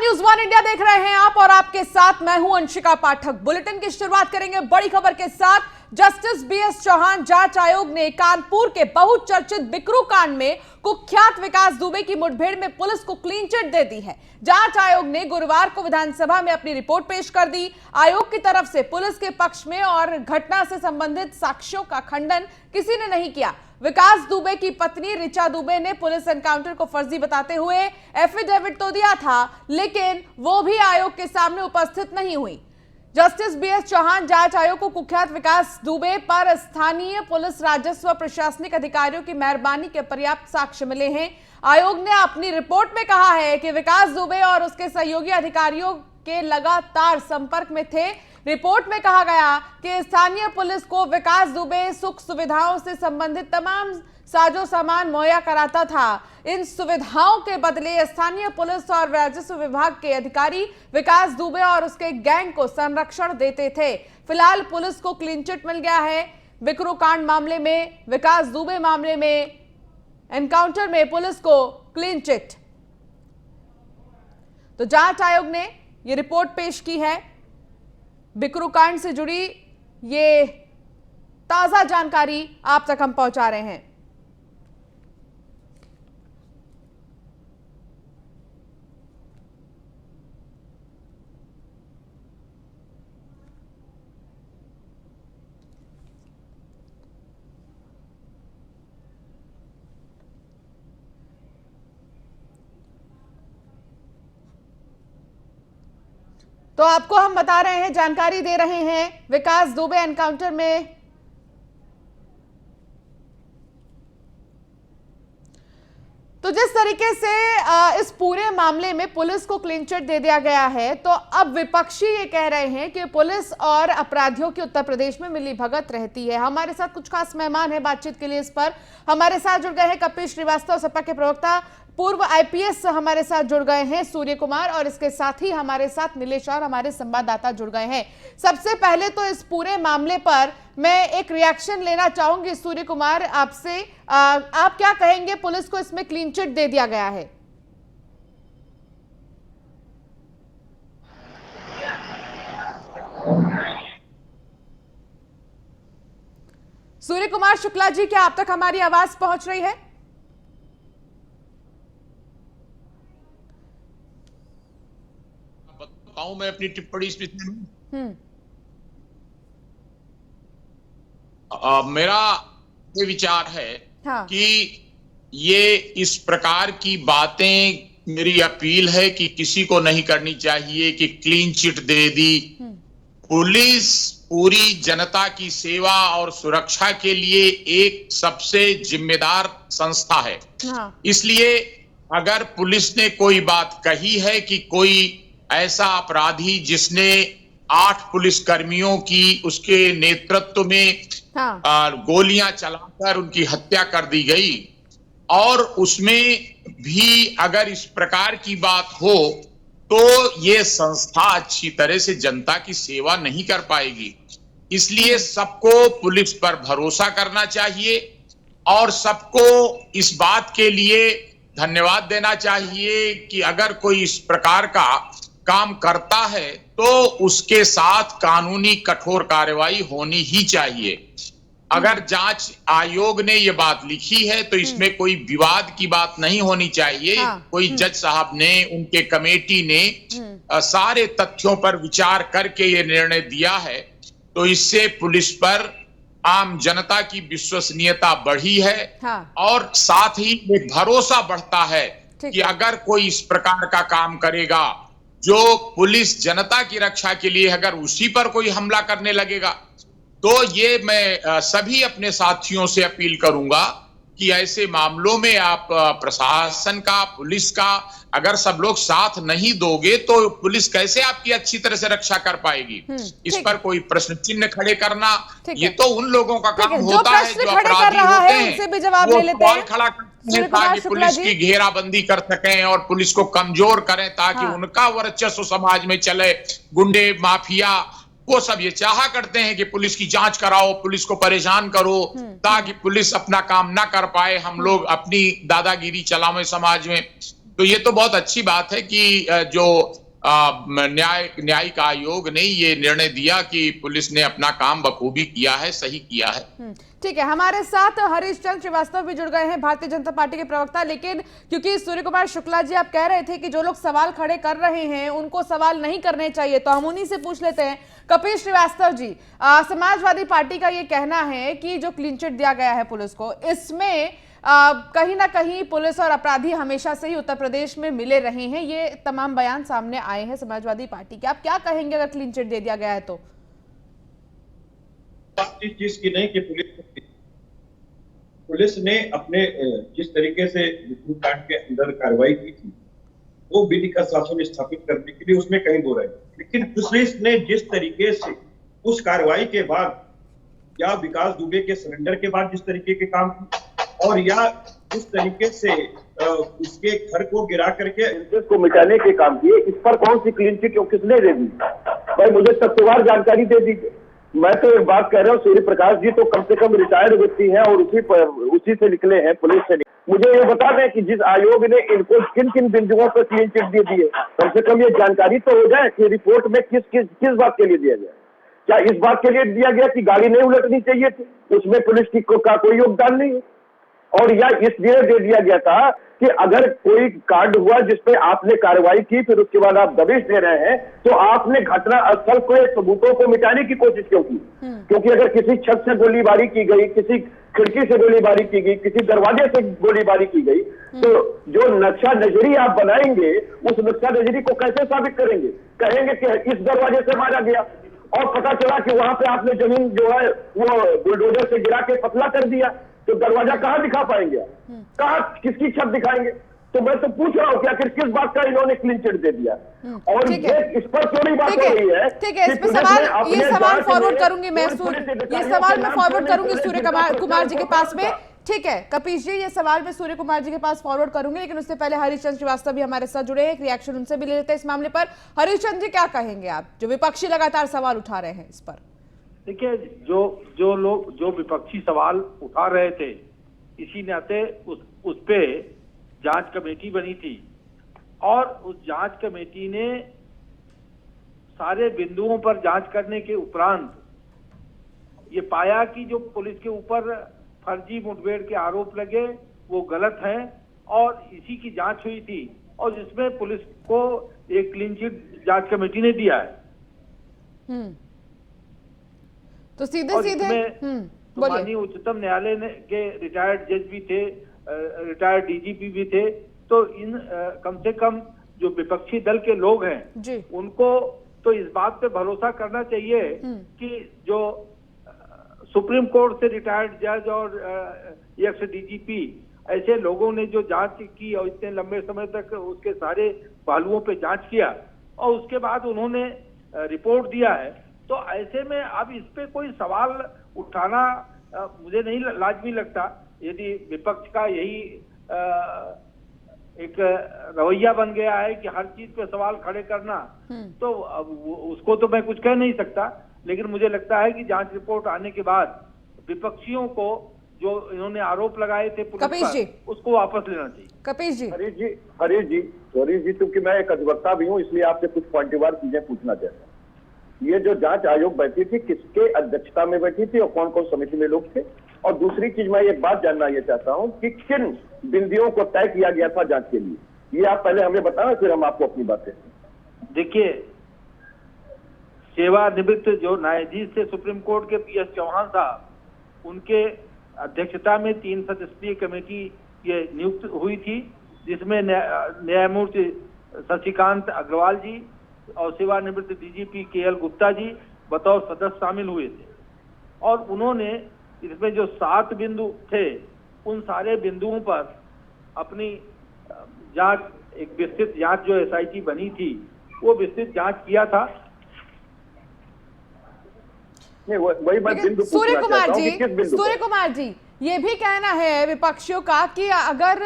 News one India देख रहे हैं आप और आपके साथ मैं हूं अंशिका पाठक। बुलेटिन की शुरुआत करेंगे बड़ी खबर के साथ। जस्टिस बीएस चौहान जांच आयोग ने कानपुर के बहुचर्चित बिकरू कांड में कुख्यात विकास दुबे की मुठभेड़ में पुलिस को क्लीन चिट दे दी है। जांच आयोग ने गुरुवार को विधानसभा में अपनी रिपोर्ट पेश कर दी। आयोग की तरफ से पुलिस के पक्ष में और घटना से संबंधित साक्ष्यों का खंडन किसी ने नहीं किया। विकास दुबे की पत्नी ऋचा दुबे ने पुलिस एनकाउंटर को फर्जी बताते हुए एफिडेविट तो दिया था, लेकिन वो भी आयोग के सामने उपस्थित नहीं हुई। जस्टिस बीएस चौहान जांच आयोग को कुख्यात विकास दुबे पर स्थानीय पुलिस, राजस्व, प्रशासनिक अधिकारियों की मेहरबानी के पर्याप्त साक्ष्य मिले हैं। आयोग ने अपनी रिपोर्ट में कहा है कि विकास दुबे और उसके सहयोगी अधिकारियों के लगातार संपर्क में थे। रिपोर्ट में कहा गया कि स्थानीय पुलिस को विकास दुबे सुख सुविधाओं से संबंधित तमाम साजो सामान मुहैया कराता था। इन सुविधाओं के बदले स्थानीय पुलिस और राजस्व विभाग के अधिकारी विकास दुबे और उसके गैंग को संरक्षण देते थे। फिलहाल पुलिस को क्लीन चिट मिल गया है। बिकरू कांड मामले में, विकास दुबे मामले में, एनकाउंटर में पुलिस को क्लीन चिट। तो जांच आयोग ने यह रिपोर्ट पेश की है। बिकरू कांड से जुड़ी ये ताजा जानकारी आप तक हम पहुंचा रहे हैं। तो आपको हम बता रहे हैं, जानकारी दे रहे हैं, विकास दुबे एनकाउंटर में तो जिस तरीके से इस पूरे मामले में पुलिस को क्लीन चिट दे दिया गया है, तो अब विपक्षी ये कह रहे हैं कि पुलिस और अपराधियों की उत्तर प्रदेश में मिलीभगत रहती है। हमारे साथ कुछ खास मेहमान हैं बातचीत के लिए। इस पर हमारे साथ जुड़ गए हैं कपिल श्रीवास्तव, सपा के प्रवक्ता, पूर्व आईपीएस हमारे साथ जुड़ गए हैं सूर्य कुमार, और इसके साथ ही हमारे साथ नीलेश और हमारे संवाददाता जुड़ गए हैं। सबसे पहले तो इस पूरे मामले पर मैं एक रिएक्शन लेना चाहूंगी सूर्य कुमार आपसे। आप क्या कहेंगे, पुलिस को इसमें क्लीन चिट दे दिया गया है? सूर्य कुमार शुक्ला जी, क्या आप तक हमारी आवाज पहुंच रही है? बताऊं मैं अपनी टिप्पणी इस विषय में। मेरा ये विचार है कि ये इस प्रकार की बातें, मेरी अपील है कि किसी को नहीं करनी चाहिए कि क्लीन चिट दे दी। पुलिस पूरी जनता की सेवा और सुरक्षा के लिए एक सबसे जिम्मेदार संस्था है। इसलिए अगर पुलिस ने कोई बात कही है कि कोई ऐसा अपराधी जिसने 8 पुलिस कर्मियों की उसके नेतृत्व में गोलियां चलाकर उनकी हत्या कर दी गई, और उसमें भी अगर इस प्रकार की बात हो तो ये संस्था अच्छी तरह से जनता की सेवा नहीं कर पाएगी। इसलिए सबको पुलिस पर भरोसा करना चाहिए और सबको इस बात के लिए धन्यवाद देना चाहिए कि अगर कोई इस प्रकार का काम करता है तो उसके साथ कानूनी कठोर कार्रवाई होनी ही चाहिए। अगर जांच आयोग ने ये बात लिखी है तो इसमें कोई विवाद की बात नहीं होनी चाहिए। कोई जज साहब ने, उनके कमेटी ने सारे तथ्यों पर विचार करके ये निर्णय दिया है, तो इससे पुलिस पर आम जनता की विश्वसनीयता बढ़ी है। और साथ ही एक भरोसा बढ़ता है कि अगर कोई इस प्रकार का काम करेगा जो पुलिस जनता की रक्षा के लिए, अगर उसी पर कोई हमला करने लगेगा, तो ये मैं सभी अपने साथियों से अपील करूंगा कि ऐसे मामलों में आप प्रशासन का, पुलिस का अगर सब लोग साथ नहीं दोगे तो पुलिस कैसे आपकी अच्छी तरह से रक्षा कर पाएगी। इस पर कोई प्रश्न चिन्ह खड़े करना, ये तो उन लोगों का काम होता है जो अपराधी होते हैं, वो सवाल खड़ा करते हैं ताकि पुलिस की घेराबंदी कर सकें और पुलिस को कमजोर करें ताकि उनका वर्चस्व समाज में चले। गुंडे, माफिया, वो सब ये चाहा करते हैं कि पुलिस की जांच कराओ, पुलिस को परेशान करो ताकि पुलिस अपना काम ना कर पाए, हम लोग अपनी दादागिरी चलावें समाज में। तो ये तो बहुत अच्छी बात है कि जो न्यायिक आयोग ने ये निर्णय दिया कि पुलिस ने अपना काम बखूबी किया है, सही किया है। ठीक है, हमारे साथ हरीश चंद्र श्रीवास्तव भी जुड़ गए हैं, भारतीय जनता पार्टी के प्रवक्ता। लेकिन क्योंकि सूर्य कुमार शुक्ला जी आप कह रहे थे कि जो लोग सवाल खड़े कर रहे हैं उनको सवाल नहीं करने चाहिए, तो हम उन्हीं से पूछ लेते हैं। कपिल श्रीवास्तव जी, समाजवादी पार्टी का ये कहना है कि जो क्लीन चिट दिया गया है पुलिस को, इसमें कहीं ना कहीं पुलिस और अपराधी हमेशा से ही उत्तर प्रदेश में मिले रहे हैं। ये तमाम बयान सामने आए हैं समाजवादी पार्टी के। आप क्या कहेंगे अगर क्लीन चिट दे दिया गया है तो? इस चीज की नहीं कि पुलिस ने अपने जिस तरीके से विद्युत कांड के अंदर कार्रवाई की थी वो विधि का शासन स्थापित करने के लिए, उसमें कहीं दो रहे, लेकिन पुलिस ने जिस तरीके से उस कार्रवाई के बाद या विकास दुबे के सरेंडर के बाद जिस तरीके के काम और या उस तरीके से उसके घर को गिरा करके को मिटाने के काम किए, इस पर कौन सी क्लीन चिट किसने दे दी? भाई मुझे तत्ववार जानकारी दे दीजिए। मैं तो एक बात कह रहा हूँ, सूर्य प्रकाश जी तो कम से कम रिटायर्ड व्यक्ति हैं और उसी से निकले हैं, पुलिस से। मुझे ये बता दें कि जिस आयोग ने इनको किन किन बिंदुओं पर क्लीन चिट दे दी है, कम से कम ये जानकारी तो हो जाए कि रिपोर्ट में किस बात के लिए दिया गया। क्या इस बात के लिए दिया गया कि गाड़ी नहीं उलटनी चाहिए थी, उसमें पुलिस का कोई योगदान नहीं है? और या इसलिए दे दिया गया था कि अगर कोई कांड हुआ जिसपे आपने कार्रवाई की, फिर उसके बाद आप दबिश दे रहे हैं, तो आपने घटना स्थल को सबूतों को मिटाने की कोशिश क्यों की? क्योंकि अगर किसी छत से गोलीबारी की गई, किसी खिड़की से गोलीबारी की गई, किसी दरवाजे से गोलीबारी की गई, तो जो नक्शा नजरी आप बनाएंगे उस नक्शा नजरी को कैसे साबित करेंगे? कहेंगे कि इस दरवाजे से मारा गया और पता चला कि वहां पे आपने जमीन जो है वो बुलडोजर से गिरा के पतला कर दिया, तो दरवाजा कहां दिखा पाएंगे? कहां किसकी छत दिखाएंगे? तो मैं तो पूछ रहा हूँ कि आखिर किस बात का इन्होंने क्लीन चिट दे दिया? और ये इस पर क्यों नहीं बात हो रही है? ठीक है, इस पे ये सवाल फॉरवर्ड करूंगी मैं, ये सवाल मैं फॉरवर्ड करूंगी सूर्य कुमार जी के पास में। ठीक है कपिश जी, ये सवाल मैं सूर्य कुमार जी के पास फॉरवर्ड करूंगी, लेकिन उससे पहले हरीश चंद्र श्रीवास्तव भी हमारे साथ जुड़े हैं, एक रिएक्शन उनसे भी ले लेते हैं इस मामले पर। हरीश चंद्र जी, क्या कहेंगे आप, जो विपक्षी लगातार सवाल उठा रहे हैं इस पर? देखिए, जो लोग जो विपक्षी सवाल उठा रहे थे, इसी नाते उस पे जांच कमेटी बनी थी और उस जांच कमेटी ने सारे बिंदुओं पर जांच करने के उपरांत ये पाया कि जो पुलिस के ऊपर फर्जी मुठभेड़ के आरोप लगे वो गलत हैं और इसी की जांच हुई थी और जिसमें पुलिस को एक क्लीन चिट जांच कमेटी ने दिया है। तो सीधे माननीय उच्चतम न्यायालय के रिटायर्ड जज भी थे, रिटायर्ड डीजीपी भी थे, तो इन कम से कम जो विपक्षी दल के लोग हैं उनको तो इस बात पे भरोसा करना चाहिए कि जो सुप्रीम कोर्ट से रिटायर्ड जज और एक्स डीजीपी ऐसे लोगों ने जो जांच की और इतने लंबे समय तक उसके सारे पहलुओं पे जांच किया और उसके बाद उन्होंने रिपोर्ट दिया है, तो ऐसे में अब इस पे कोई सवाल उठाना मुझे नहीं लाजमी लगता। यदि विपक्ष का यही एक रवैया बन गया है कि हर चीज पे सवाल खड़े करना, तो उसको तो मैं कुछ कह नहीं सकता, लेकिन मुझे लगता है कि जांच रिपोर्ट आने के बाद विपक्षियों को जो इन्होंने आरोप लगाए थे पुलिस पर, उसको वापस लेना चाहिए। कपिश जी, हरीश जी, क्योंकि मैं एक अधिवक्ता भी हूँ इसलिए आपसे कुछ पॉइंटवार चीजें पूछना चाहता हूँ। ये जो जांच आयोग बैठी थी, किसके अध्यक्षता में बैठी थी और कौन कौन समिति में लोग थे? और दूसरी चीज मैं एक बात जानना ये चाहता हूँ कि किन बिंदुओं को तय किया गया था जांच के लिए, ये आप पहले हमें बताना, फिर हम आपको अपनी बातें। देखिए, सेवानिवृत्त जो न्यायाधीश थे सुप्रीम कोर्ट के PS चौहान साहब, उनके अध्यक्षता में 3 सदस्यीय कमेटी ये नियुक्त हुई थी, जिसमें न्यायमूर्ति शशिकांत अग्रवाल जी और सेवानिवृत्त DGP KL गुप्ता जी बतौर सदस्य शामिल हुए थे और उन्होंने इसमें जो 7 बिंदु थे उन सारे बिंदुओं पर अपनी जांच, एक विस्तृत जांच जो SIT बनी थी वो विस्तृत जांच किया था। वही बात बिंदु सूर्य कुमार जी, ये भी कहना है विपक्षियों का कि अगर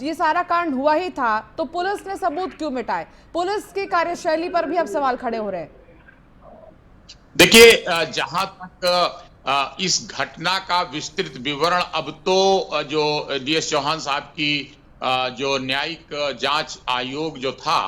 ये सारा कांड हुआ ही था तो पुलिस ने सबूत क्यों मिटाए? पुलिस की कार्यशैली पर भी अब सवाल खड़े हो रहे हैं। देखिए, जहां तक इस घटना का विस्तृत विवरण अब तो जो DS चौहान साहब की जो न्यायिक जांच आयोग जो था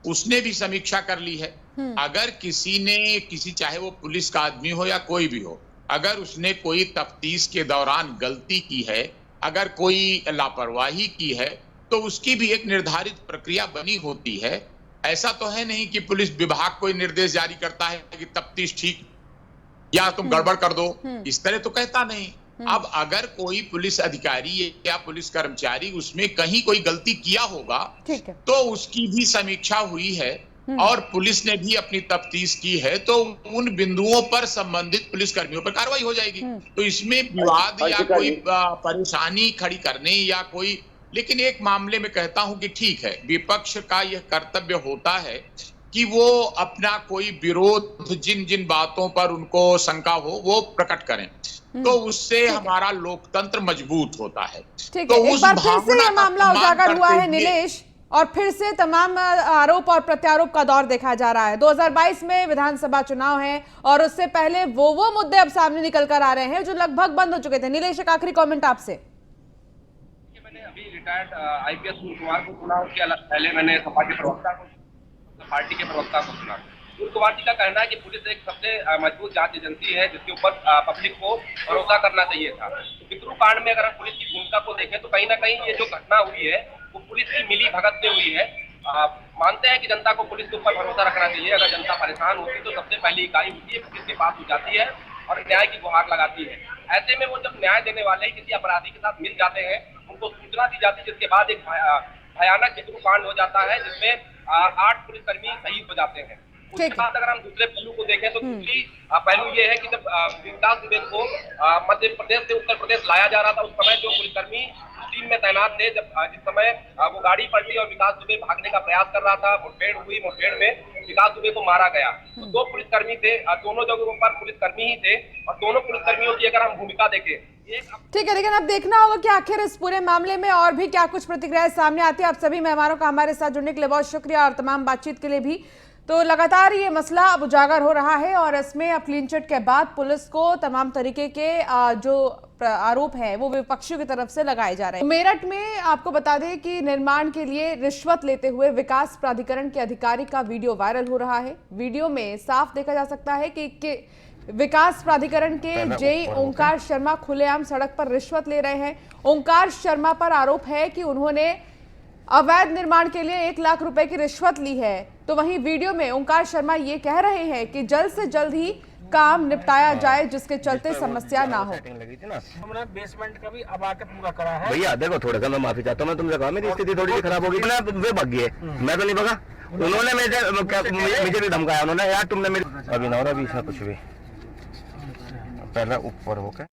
उसने भी समीक्षा कर ली है। अगर किसी चाहे वो पुलिस का आदमी हो या कोई भी हो, अगर उसने कोई तफ्तीश के दौरान गलती की है, अगर कोई लापरवाही की है, तो उसकी भी एक निर्धारित प्रक्रिया बनी होती है। ऐसा तो है नहीं कि पुलिस विभाग कोई निर्देश जारी करता है कि तफ्तीश ठीक या तुम गड़बड़ कर दो, इस तरह तो कहता नहीं। अब अगर कोई पुलिस अधिकारी या पुलिस कर्मचारी उसमें कहीं कोई गलती किया होगा तो उसकी भी समीक्षा हुई है और पुलिस ने भी अपनी तफ्तीश की है, तो उन बिंदुओं पर संबंधित पुलिस कर्मियों पर कार्रवाई हो जाएगी। तो इसमें विवाद या कोई परेशानी खड़ी करने या कोई, लेकिन एक मामले में कहता हूं कि ठीक है, विपक्ष का यह कर्तव्य होता है कि वो अपना कोई विरोध जिन जिन बातों पर उनको शंका हो वो प्रकट करें, तो उससे हमारा लोकतंत्र मजबूत होता है। ठीक है, एक बार फिर से ये मामला उजागर हुआ है नीलेश, और फिर से तमाम आरोप और प्रत्यारोप का दौर देखा जा रहा है। 2022 में विधानसभा चुनाव है और उससे पहले वो मुद्दे अब सामने निकल कर आ रहे हैं जो लगभग बंद हो चुके थे। नीलेश, एक आखिरी कमेंट आपसे। मैंने अभी रिटायर्ड आईपीएस सुनील कुमार को सुना, उसके पहले मैंने सपा के प्रवक्ता को, पार्टी के प्रवक्ता को सुना। सुनील कुमार जी का कहना है कि पुलिस एक सबसे मजबूत जांच एजेंसी है जिसके ऊपर पब्लिक को भरोसा करना चाहिए था। बिकरू कांड में अगर हम पुलिस की भूमिका को देखें तो कहीं ना कहीं ये जो घटना हुई है वो पुलिस की मिली भगत से हुई है। मानते हैं कि जनता को पुलिस के ऊपर भरोसा रखना चाहिए। अगर जनता परेशान होती तो सबसे पहली इकाई होती है पुलिस के पास हो जाती है और न्याय की गुहार लगाती है। ऐसे में वो जब न्याय देने वाले किसी अपराधी के साथ मिल जाते हैं, उनको सूचना दी जाती है, जिसके बाद एक भयानक बिकरू कांड हो जाता है जिसमें 8 पुलिसकर्मी शहीद हो जाते हैं। उसके बाद अगर हम दूसरे पहलू को देखें तो दूसरी पहलू ये है कि जब विकास दुबे को मध्य प्रदेश से उत्तर प्रदेश लाया जा रहा था, उस समय जो पुलिसकर्मी टीम में तैनात थे, जब जिस समय वो गाड़ी पलटी और विकास दुबे भागने का प्रयास कर रहा था, मुठभेड़ हुई, मुठभेड़ में विकास दुबे को मारा गया। तो 2 पुलिसकर्मी थे, दोनों जगहों पर पुलिसकर्मी ही थे और दोनों पुलिसकर्मियों की अगर हम भूमिका देखें। ठीक है, लेकिन अब देखना होगा कि आखिर इस पूरे मामले में और भी क्या कुछ प्रतिक्रियाएं सामने आती है। आप सभी मेहमानों का हमारे साथ जुड़ने के लिए बहुत शुक्रिया और तमाम बातचीत के लिए भी। तो लगातार ये मसला अब उजागर हो रहा है और इसमें अब क्लीन चिट के बाद पुलिस को तमाम तरीके के जो आरोप है वो विपक्षियों की तरफ से लगाए जा रहे हैं। मेरठ में आपको बता दें कि निर्माण के लिए रिश्वत लेते हुए विकास प्राधिकरण के अधिकारी का वीडियो वायरल हो रहा है। वीडियो में साफ देखा जा सकता है कि विकास प्राधिकरण के जेई ओंकार शर्मा खुलेआम सड़क पर रिश्वत ले रहे हैं। ओंकार शर्मा पर आरोप है कि उन्होंने अवैध निर्माण के लिए 1 लाख रुपए की रिश्वत ली है। तो वहीं वीडियो में ओंकार शर्मा ये कह रहे हैं कि जल्द से जल्द ही काम निपटाया जाए जिसके चलते समस्या ना हो। हमने बेसमेंट का भी अब आके पूरा करा है। भैया देखो, थोड़ा सा मैं माफी चाहता हूँ, मैं तुमसे कहा मेरी स्थिति थोड़ी सी खराब होगी, वे भाग गए, मैं तो नहीं भगा। उन्होंने मुझे भी धमकाया, उन्होंने यार तुमने मेरी अभी ना बीच में कुछ भी पहले ऊपर होकर।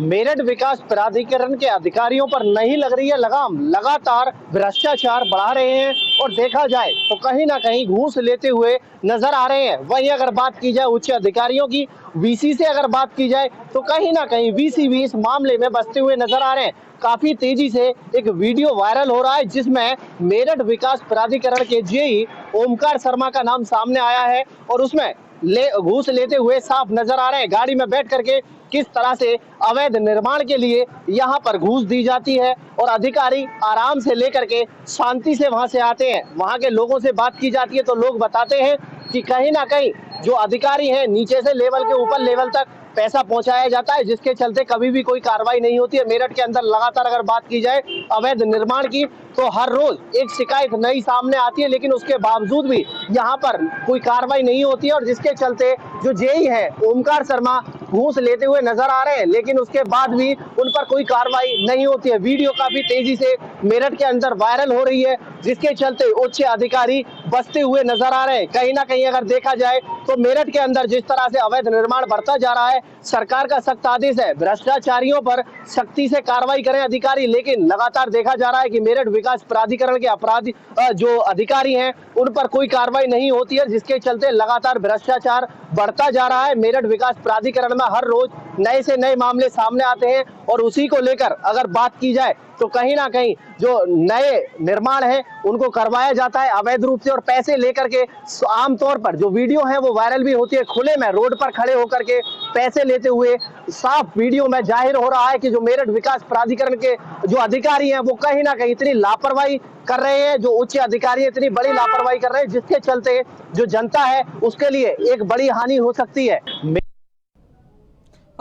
मेरठ विकास प्राधिकरण के अधिकारियों पर नहीं लग रही है लगाम, लगातार भ्रष्टाचार बढ़ा रहे हैं और देखा जाए तो कहीं ना कहीं घूस लेते हुए नजर आ रहे हैं। वहीं अगर बात की जाए उच्च अधिकारियों की, वीसी से अगर बात की जाए तो कहीं ना कहीं वीसी भी इस मामले में बचते हुए नजर आ रहे हैं। काफी तेजी से एक वीडियो वायरल हो रहा है जिसमें मेरठ विकास प्राधिकरण के जेई ओमकार शर्मा का नाम सामने आया है और उसमें घूस लेते हुए साफ नजर आ रहे हैं। गाड़ी में बैठ करके किस तरह से अवैध निर्माण के लिए यहाँ पर घूस दी जाती है और अधिकारी आराम से लेकर के शांति से वहां से आते हैं। वहां के लोगों से बात की जाती है तो लोग बताते हैं कि कहीं ना कहीं जो अधिकारी हैं नीचे से लेवल के ऊपर लेवल तक पैसा पहुंचाया जाता है, जिसके चलते कभी भी कोई कार्रवाई नहीं होती है। मेरठ के अंदर लगातार अगर बात की जाए अवैध निर्माण की तो हर रोज एक शिकायत नई सामने आती है, लेकिन उसके बावजूद भी यहाँ पर कोई कार्रवाई नहीं होती है और जिसके चलते जो जेई है ओमकार शर्मा घूस लेते हुए नजर आ रहे हैं, लेकिन उसके बाद भी उन पर कोई कार्रवाई नहीं होती है। वीडियो काफी तेजी से मेरठ के अंदर वायरल हो रही है जिसके चलते उच्च अधिकारी बचते हुए नजर आ रहे हैं। कहीं ना कहीं अगर देखा जाए तो मेरठ के अंदर जिस तरह से अवैध निर्माण बढ़ता जा रहा है, सरकार का सख्त आदेश है भ्रष्टाचारियों पर सख्ती से कार्रवाई करें अधिकारी, लेकिन लगातार देखा जा रहा है कि मेरठ विकास प्राधिकरण के अपराधी जो अधिकारी हैं उन पर कोई कार्रवाई नहीं होती है, जिसके चलते लगातार भ्रष्टाचार बढ़ता जा रहा है। मेरठ विकास प्राधिकरण में हर रोज नए से नए मामले सामने आते हैं और उसी को लेकर अगर बात की जाए तो कहीं ना कहीं जो नए निर्माण है उनको करवाया जाता है अवैध रूप से और पैसे लेकर के। आमतौर पर जो वीडियो है वो वायरल भी होती है, खुले में रोड पर खड़े होकर के पैसे लेते हुए साफ वीडियो में जाहिर हो रहा है कि जो मेरठ विकास प्राधिकरण के जो अधिकारी हैं वो कहीं ना कहीं इतनी लापरवाही कर रहे हैं, जो उच्च अधिकारी इतनी बड़ी लापरवाही कर रहे हैं जिसके चलते जो जनता है उसके लिए एक बड़ी हानि हो सकती है।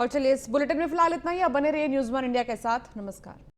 और चलिए इस बुलेटिन में फिलहाल इतना ही। अब बने रहिए न्यूज़ 1 इंडिया के साथ। नमस्कार।